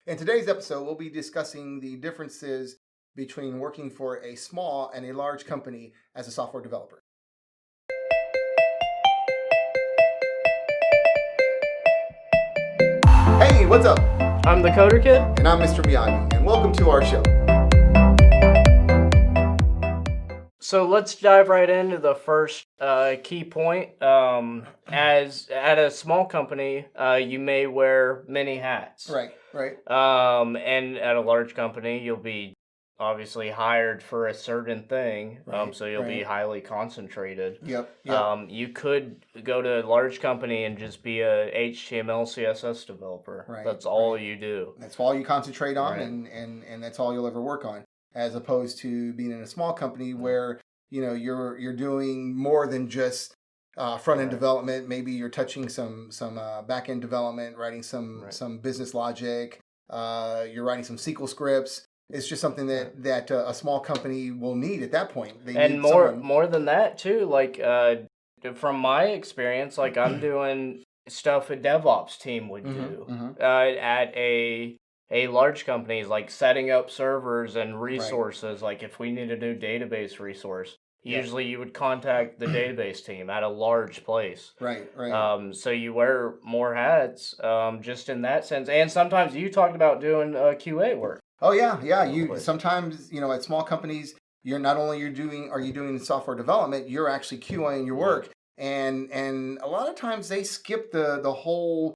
In today's episode, we'll be discussing the differences between working for a small and a large company as a software developer. Hey, what's up? I'm the Coder Kid. And I'm Mr. Miyagi, and welcome to our show. So let's dive right into the first key point. As at a small company, you may wear many hats. Right. And at a large company, you'll be obviously hired for a certain thing. So you'll be highly concentrated. Yep. You could go to a large company and just be a HTML, CSS developer. Right. That's all you do. That's all you concentrate on, Right. and that's all you'll ever work on. As opposed to being in a small company where you're doing more than just front end development. Maybe you're touching some back end development, writing some business logic. You're writing some SQL scripts. It's just something that a small company will need at that point. They And need someone. more than that too. Like from my experience, like I'm doing stuff a DevOps team would do at a large company, is like setting up servers and resources. Like if we need a new database resource, usually you would contact the database team at a large place. Right. So you wear more hats, just in that sense. And sometimes you talked about doing QA work. Oh yeah. You Place. sometimes at small companies, you're not only are you doing software development, you're actually QAing your work, and a lot of times they skip the whole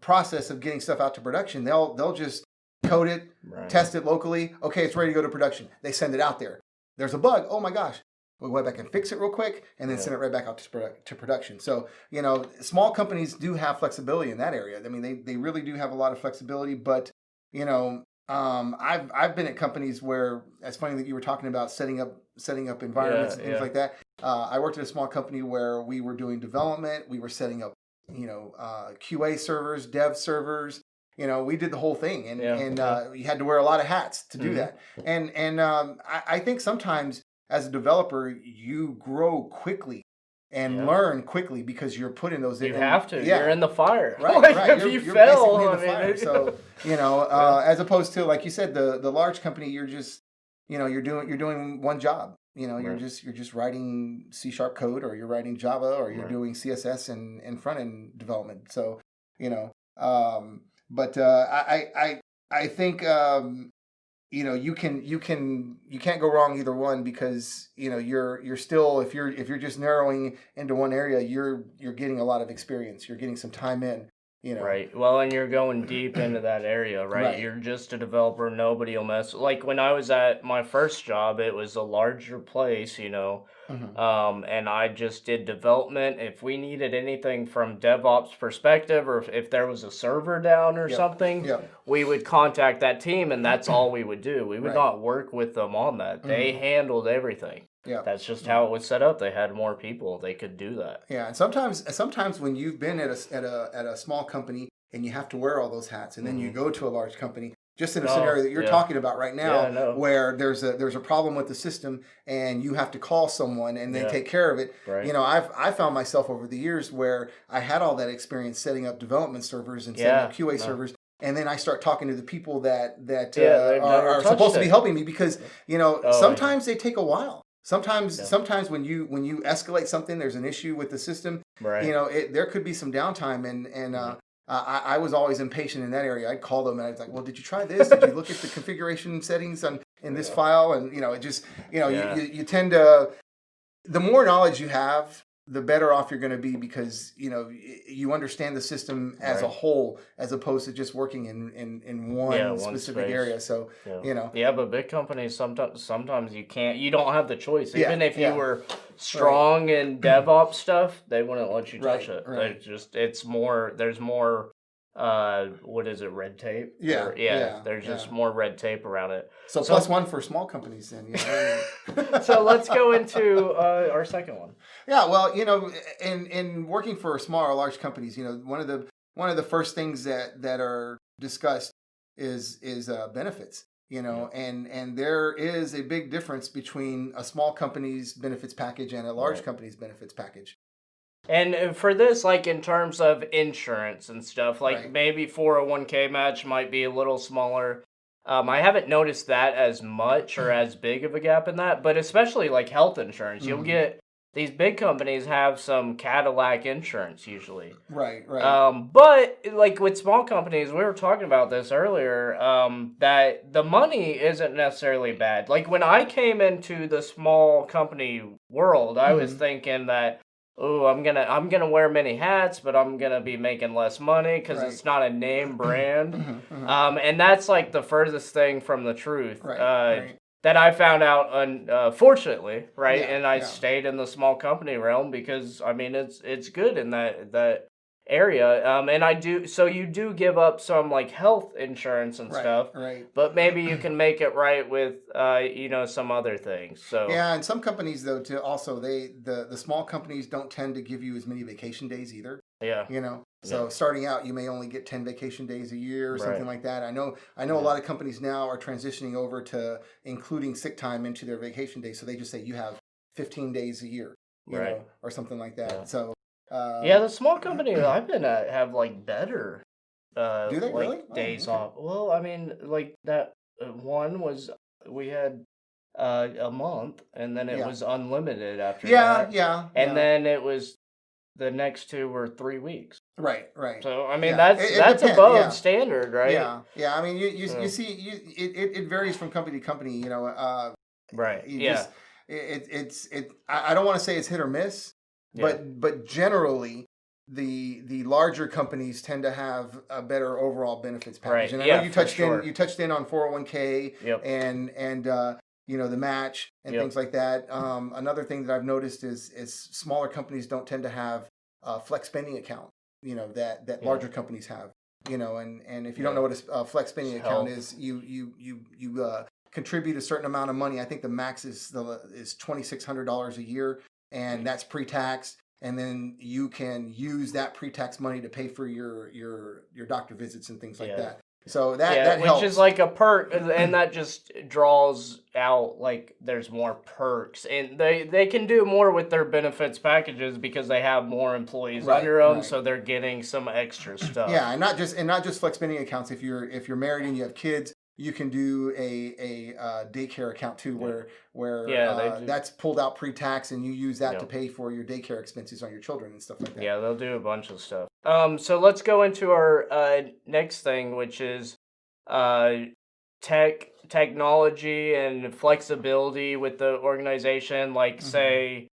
process of getting stuff out to production. They'll just code it, test it locally. Okay, it's ready to go to production. They send it out there. There's a bug. Oh my gosh. We'll go back and fix it real quick and then send it right back out to production. So, small companies do have flexibility in that area. I mean, they really do have a lot of flexibility, but, I've been at companies where, it's funny that you were talking about setting up environments and things like that. I worked at a small company where we were doing development. We were setting up, QA servers, dev servers. We did the whole thing, and you had to wear a lot of hats to do that. And I think sometimes as a developer, you grow quickly and learn quickly because you're put in those. You have to. You're in the fire. Right. If you fail, basically in the fire. So as opposed to, like you said, the large company, you're just you're doing one job. You're just writing C# code, or you're writing Java, or you're doing CSS and front end development. So but I think you can't go wrong either one, because you're still, if you're just narrowing into one area, you're getting a lot of experience. You're getting some time in. Right. Well, and you're going deep into that area, right? You're just a developer. Nobody will mess. Like when I was at my first job, it was a larger place, and I just did development. If we needed anything from DevOps perspective, or if there was a server down or something, we would contact that team, and that's all we would do. We would not work with them on that. They handled everything. Yeah, that's just how it was set up. They had more people; they could do that. Yeah, and sometimes when you've been at a small company and you have to wear all those hats, and then you go to a large company, just in a scenario that you're talking about right now, where there's a problem with the system and you have to call someone and they take care of it. Right. I found myself over the years where I had all that experience setting up development servers and setting up QA servers. And then I start talking to the people that are supposed to be helping me, because sometimes they take a while. Sometimes when you escalate something, there's an issue with the system. Right. There could be some downtime, and I was always impatient in that area. I'd call them and I was like, "Well, did you try this? Did you look at the configuration settings in this file?" And it just you tend to, the more knowledge you have, the better off you're going to be, because you understand the system as a whole, as opposed to just working in one specific space. Area. So but big companies, sometimes you don't have the choice. Even if you were strong in DevOps stuff, they wouldn't let you touch it. Right. There's more what is it, red tape? There's just more red tape around it. So plus one for small companies then. So let's go into our second one. Yeah, well, in working for small or large companies, one of the first things that are discussed is benefits. And there is a big difference between a small company's benefits package and a large company's benefits package. And for this, like in terms of insurance and stuff, like Right. maybe 401k match might be a little smaller. I haven't noticed that as much or as big of a gap in that, but especially like health insurance, you'll Mhm. get these big companies have some Cadillac insurance usually. Right, right. But like with small companies, we were talking about this earlier, that the money isn't necessarily bad. Like when I came into the small company world, I was Mhm. thinking that, oh, I'm gonna wear many hats, but I'm gonna be making less money because Right. it's not a name brand. Mhm, mhm. And that's like the furthest thing from the truth. Right, right. That I found out, unfortunately, right? Yeah, And I yeah. stayed in the small company realm because I mean it's good in that area. And I do so you do give up some like health insurance and Right, stuff, right. but maybe you can make it right with some other things. So Yeah, and some companies though too also the small companies don't tend to give you as many vacation days either. yeah, You know, yeah, so starting out, you may only get 10 vacation days a year or something right, like that. I know a yeah, lot of companies now are transitioning over to including sick time into their vacation days. So they just say you have 15 days a year, right, or something like yeah. that. So, Yeah, um, the small company I've been at have like better do they like really? Oh, days okay. off. Well, I mean, like that one was we had a month and then it Yeah. was unlimited after Yeah, that. yeah, And yeah. then it was the next two were 3 weeks. Right, right. So I mean Yeah. It that's depends. above Yeah. standard, right? Yeah. Yeah. I mean, you So see, it varies from company to company, right. you Yeah. just, I don't want to say it's hit or miss, Yeah. but generally the larger companies tend to have a better overall benefits package. Right. And I know Yeah, for you sure. touched in on 401k Yep. and the match and things Yep. like that. Another thing that I've noticed is smaller companies don't tend to have a flex spending account, that Yeah. larger companies have. And if you don't know Yeah. what a flex It's spending account health. is, you contribute a certain amount of money. I think the max is $2,600 a year, and that's pre-tax. And then you can use that pre-tax money to pay for your doctor visits and things like Yeah. that. So that Yeah, that which is helps. like a perk, and that just draws out like there's more perks, and they can do more with their benefits packages because they have more employees Right, under them, right. so they're getting some extra Yeah, stuff. and not just flex spending accounts. If you're married and you have kids, you can do a daycare account too, Yeah, where yeah, they do. that's pulled out pre-tax, and you use that to Yeah, pay for your daycare expenses on your children and stuff like that. yeah, they'll do a bunch of stuff. So let's go into our next thing, which is uh technology and flexibility with the organization. Like Hmm. say,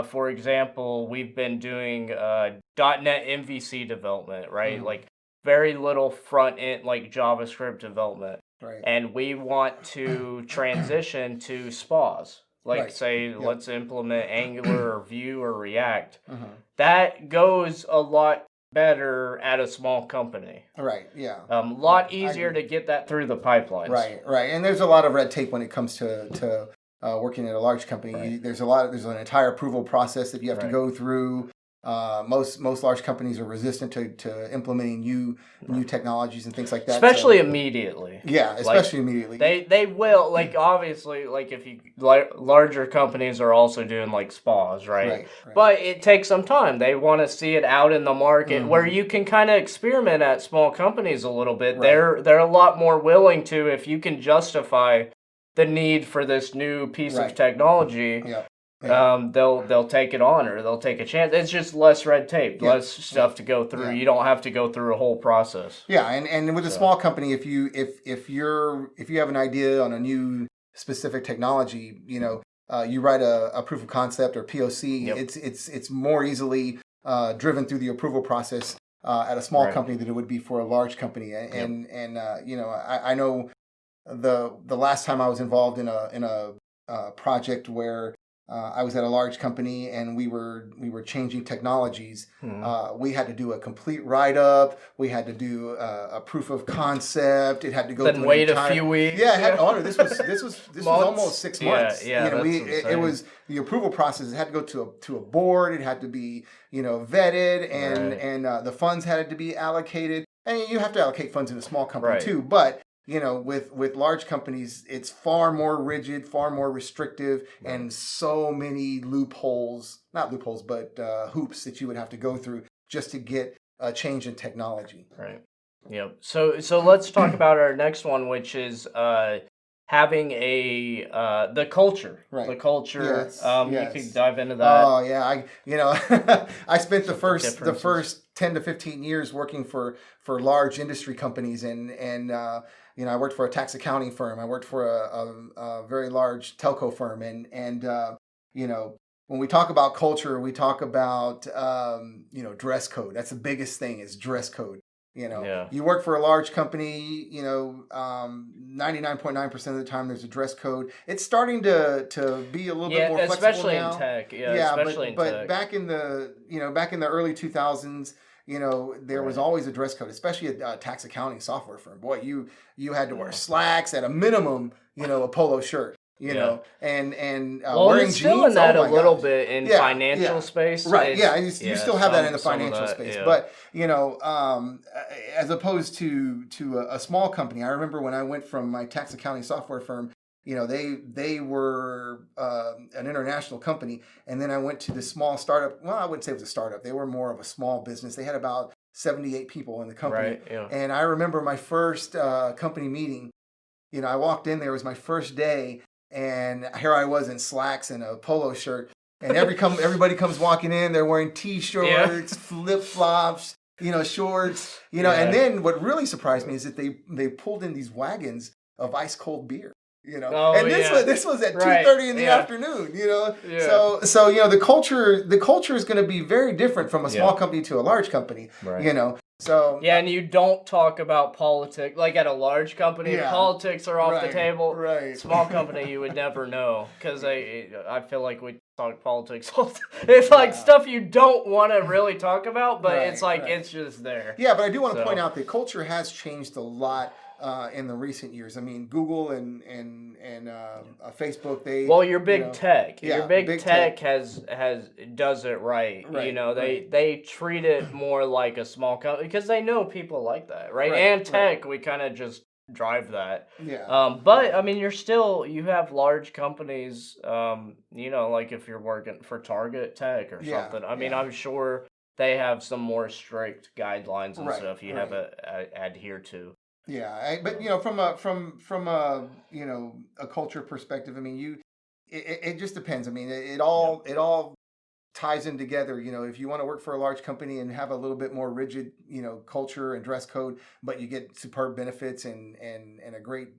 for example, we've been doing .NET MVC development, right? Hmm. Like very little front end like JavaScript development, Right. and we want to transition to SPAs. Like Right. say, Yep. let's implement Angular or Vue or React. Hmm. That goes a lot better at a small company. Right. Yeah. A Yeah. lot I easier agree. to get that through the pipelines. Right, right, and there's a lot of red tape when it comes to working at a large company. Right. There's an entire approval process that you have to Right. go through. Most large companies are resistant to implementing new Right. technologies and things like that. Especially So immediately. yeah, Like especially immediately. they will like obviously like if you larger companies are also doing like spas, right? Right, right. But it takes some time. They want to see it out in the market where Hmm. you can kind of experiment at small companies a little bit. Right. They're a lot more willing to if you can justify the need for this new piece of Right. technology. Yep. Yeah. They'll take it on or they'll take a chance. It's just less red tape, Yeah. less Yeah. stuff to go through. Yeah. You don't have to go through a whole process. Yeah, and with a So small company, if you have an idea on a new specific technology, you write a proof of concept or POC. yep, It's more easily driven through the approval process at a small right, company than it would be for a large company. yep, I know the last time I was involved in a project where I was at a large company and we were changing technologies. mhm. We had to do a complete write up. We had to do a proof of concept. It had to go Then through an wait a entire. few weeks. Yeah, it had Yeah. honor. This was almost Months. 6 months. Yeah, We that's it insane. was the approval process. It had to go to a board. It had to be vetted, and Right, and the funds had to be allocated. And you have to allocate funds in a small company right, too, but with large companies, it's far more rigid, far more restrictive, and so many loopholes, not loopholes, but hoops that you would have to go through just to get a change in technology. Right. Yep. So let's talk about our next one, which is having the culture. Right. The culture. Yes. You could dive into that. Oh yeah, I spent the first 10 to 15 years working for large industry companies, and I worked for a tax accounting firm. I worked for a very large telco firm, and when we talk about culture, we talk about dress code. That's the biggest thing, is dress code. You work for a large company, 99.9% of the time there's a dress code. It's starting to be a little bit more flexible especially now. In tech. But back in the early 2000s, there was always a dress code, especially a tax accounting software firm. Boy, you had to wear slacks, at a minimum, a polo shirt. And wearing it's still jeans, in that a little bit in financial space, right? You still have that in the financial space, but as opposed to a small company. I remember when I went from my tax accounting software firm, they were an international company, and then I went to this small startup. Well, I wouldn't say it was a startup. They were more of a small business. They had about 78 people in the company, and I remember my first company meeting. I walked in there. It was my first day. And here I was in slacks and a polo shirt, and everybody comes walking in. They're wearing T-shirts, flip-flops, shorts, And then what really surprised me is that they pulled in these wagons of ice cold beer, And this was at 2:30 in the afternoon, So the culture is going to be very different from a small company to a large company, So and you don't talk about politics like at a large company. Politics are off the table. Right. Small company, you would never know, because I feel like we talk politics all the time. It's like stuff you don't want to really talk about, but it's like it's just there. Yeah, but I do want to point out that culture has changed a lot in the recent years. I mean, Google and Facebook. Your big tech. Your big tech does it right. They treat it more like a small company because they know people like that, right? And tech, we kind of just drive that. But I mean, you have large companies. Like if you're working for Target Tech or something. I mean, I'm sure they have some more strict guidelines and stuff you have to adhere to. Yeah, but from a a culture perspective, I mean, it just depends. I mean, it all ties in together. If you want to work for a large company and have a little bit more rigid, culture and dress code, but you get superb benefits and a great,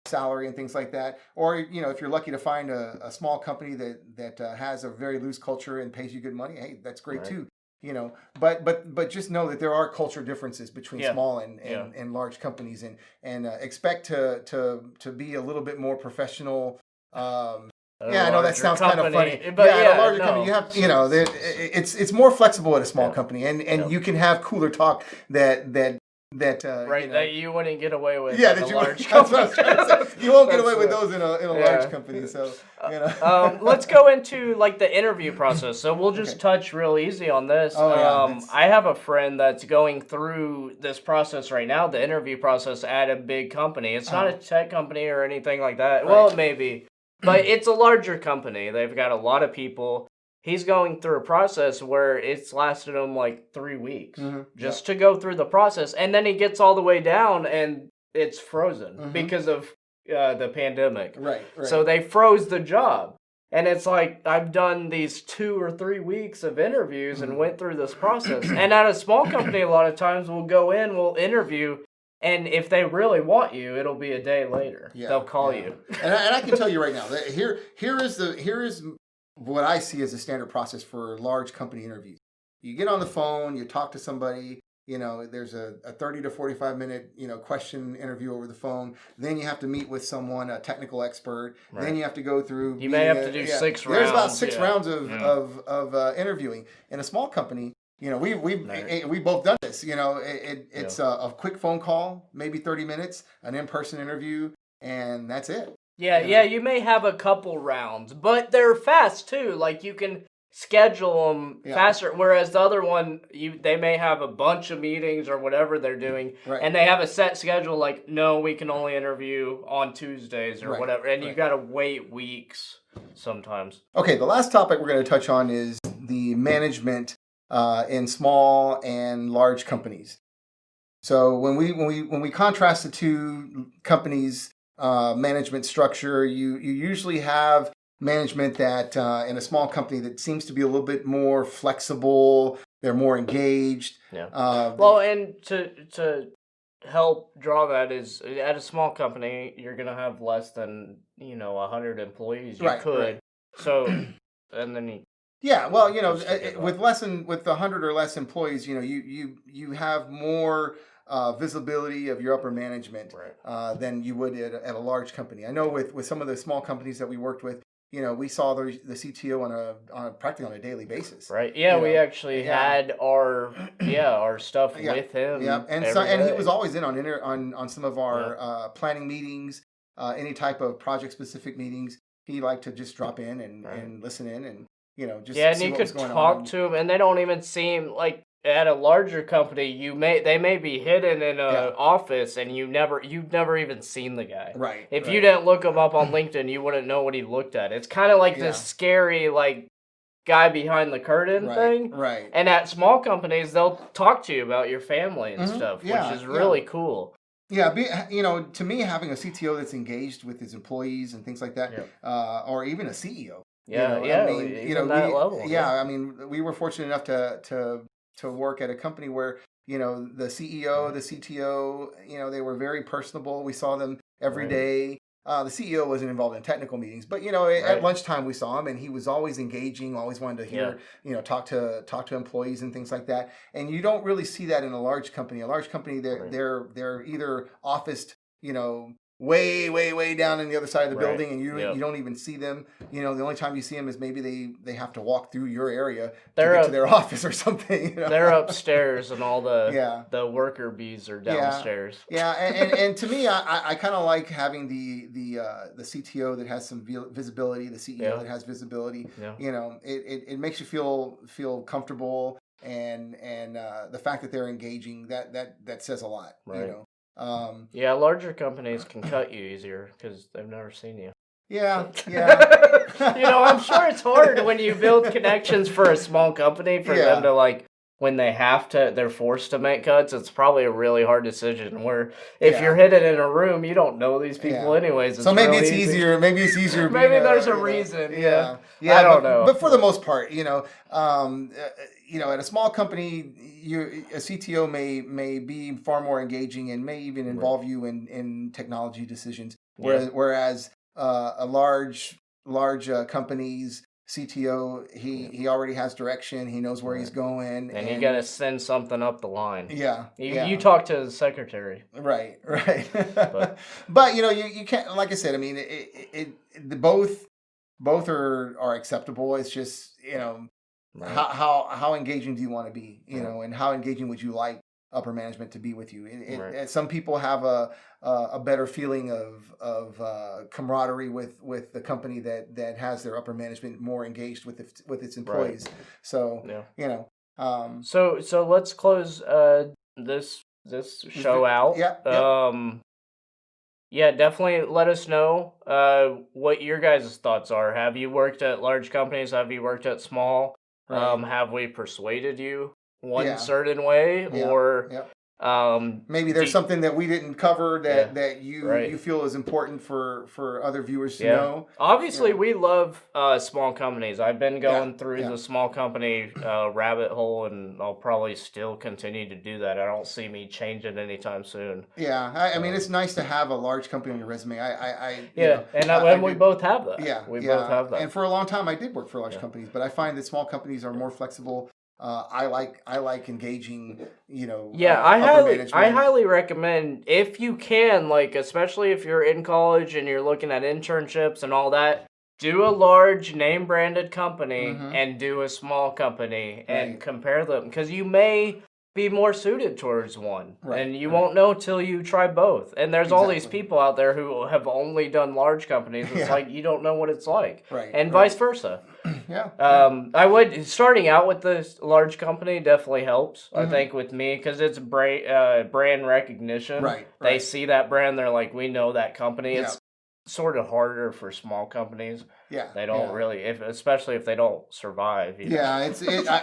salary and things like that, or if you're lucky to find a small company that has a very loose culture and pays you good money, hey, that's great too. But just know that there are culture differences between small and large companies, and expect to be a little bit more professional. I know that sounds kind of funny, but at a larger company, you have it's more flexible at a small company, and you can have cooler talk that that you wouldn't get away with. Yeah, that you large company. You won't get away with those in a large company. So let's go into like the interview process. So we'll just touch real easy on this. I have a friend that's going through this process right now, the interview process at a big company. It's not a tech company or anything like that. Well, it may be, but it's a larger company. They've got a lot of people. He's going through a process where it's lasted him like 3 weeks just to go through the process. And then he gets all the way down and it's frozen because of the pandemic. Right. So they froze the job. And it's like, I've done these 2 or 3 weeks of interviews and went through this process. And at a small company, a lot of times we'll go in, we'll interview, and if they really want you, it'll be a day later. They'll call you. And I can tell you right now, that here is what I see as a standard process for large company interviews. You get on the phone, you talk to somebody, there's a 30 to 45 minute, question interview over the phone. Then you have to meet with someone, a technical expert. Right. Then you have to go through. You may have to do 6 rounds. There's about 6 rounds of interviewing. In a small company, we've both done this. It's a quick phone call, maybe 30 minutes, an in-person interview, and that's it. You may have a couple rounds, but they're fast too. Like you can schedule them faster. Whereas the other one, they may have a bunch of meetings or whatever they're doing, and they have a set schedule. Like, no, we can only interview on Tuesdays or whatever, and you got to wait weeks sometimes. Okay, the last topic we're going to touch on is the management in small and large companies. So when we contrast the two companies' management structure, you usually have management that in a small company that seems to be a little bit more flexible. They're more engaged. Well, and to help draw that is, at a small company, you're going to have less than 100 employees. You could. So, and then with 100 or less employees, you have more visibility of your upper management than you would at a large company. I know with some of the small companies that we worked with, we saw the CTO on practically on a daily basis. Right. Yeah, we actually had our stuff with him. Yeah, and he was always in on some of our planning meetings, any type of project specific meetings. He liked to just drop in and listen in and just and see you what could was going talk on. to him, and they don't even seem like. At a larger company, they may be hidden in an office, and you've never even seen the guy. Right. If you didn't look him up on LinkedIn, you wouldn't know what he looked at. It's kind of like this scary guy behind the curtain thing. Right. And at small companies, they'll talk to you about your family and stuff, which is really cool. Yeah, to me, having a CTO that's engaged with his employees and things like that, or even a CEO. That level. I mean, we were fortunate enough to work at a company where, the CEO, the CTO, they were very personable. We saw them every day. The CEO wasn't involved in technical meetings, but, at lunchtime we saw him, and he was always engaging, always wanted to hear, talk to employees and things like that. And you don't really see that in a large company. A large company, they're either officed, way down in the other side of the building, and you don't even see them. The only time you see them is maybe they have to walk through your area to get to their office or something. They're upstairs, and all the worker bees are downstairs. And to me, I kind of like having the CTO that has some visibility, the CEO that has visibility. It makes you feel comfortable, and the fact that they're engaging, that says a lot. Larger companies can cut you easier because they've never seen you. Yeah. I'm sure it's hard when you build connections for a small company for them to when they're forced to make cuts. It's probably a really hard decision where if you're hidden in a room, you don't know these people anyways. So maybe it's easier. Maybe it's easier. Maybe there's a reason. Yeah. I don't know. But for the most part, at a small company, a CTO may be far more engaging and may even involve you in technology decisions. Whereas a large company's CTO, he already has direction. He knows where he's going, and you got to send something up the line. You talk to the secretary. Right. But you can't. Like I said, I mean, both are acceptable. It's just how engaging do you want to be? And how engaging would you like upper management to be with you? Some people have a better feeling of camaraderie with the company that has their upper management more engaged with its employees. So so let's close this show out. Definitely let us know what your guys' thoughts are. Have you worked at large companies? Have you worked at small? Have we persuaded you one certain way, or maybe there's something that we didn't cover that you feel is important for other viewers to know? Obviously, we love small companies. I've been going through the small company rabbit hole, and I'll probably still continue to do that. I don't see me changing anytime soon. I mean, it's nice to have a large company on your resume. We both have that. We both have that. And for a long time, I did work for large companies, but I find that small companies are more flexible. I like engaging, I highly recommend, if you can, especially if you're in college and you're looking at internships and all that, do a large name branded company and do a small company and compare them, because you may be more suited towards one, and you won't know till you try both. And there's all these people out there who have only done large companies. It's like you don't know what it's like, and vice versa. Yeah. I would starting out with this large company definitely helps. I Mm-hmm. think with me because it's brand recognition. Right. They see that brand, they're like, we know that company. Yeah. It's sort of harder for small companies. Yeah. They don't really, especially if they don't survive. Yeah,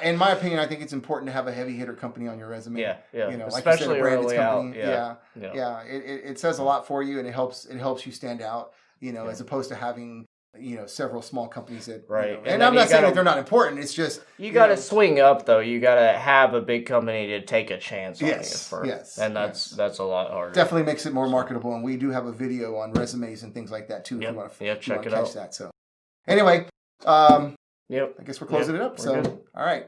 in my opinion, I think it's important to have a heavy hitter company on your resume. Yeah. You know, Especially like you said, a branded early company. out. Yeah. It says a lot for you, and it helps you stand out. You know, as opposed to having several small companies that and I'm not saying that they're not important. It's just you got to swing up though. You got to have a big company to take a chance on you first. Yes, and that's a lot harder. Definitely makes it more marketable, and we do have a video on resumes and things like that too. If you want to check it out. that. So anyway, I guess we're closing it up. So good. all right.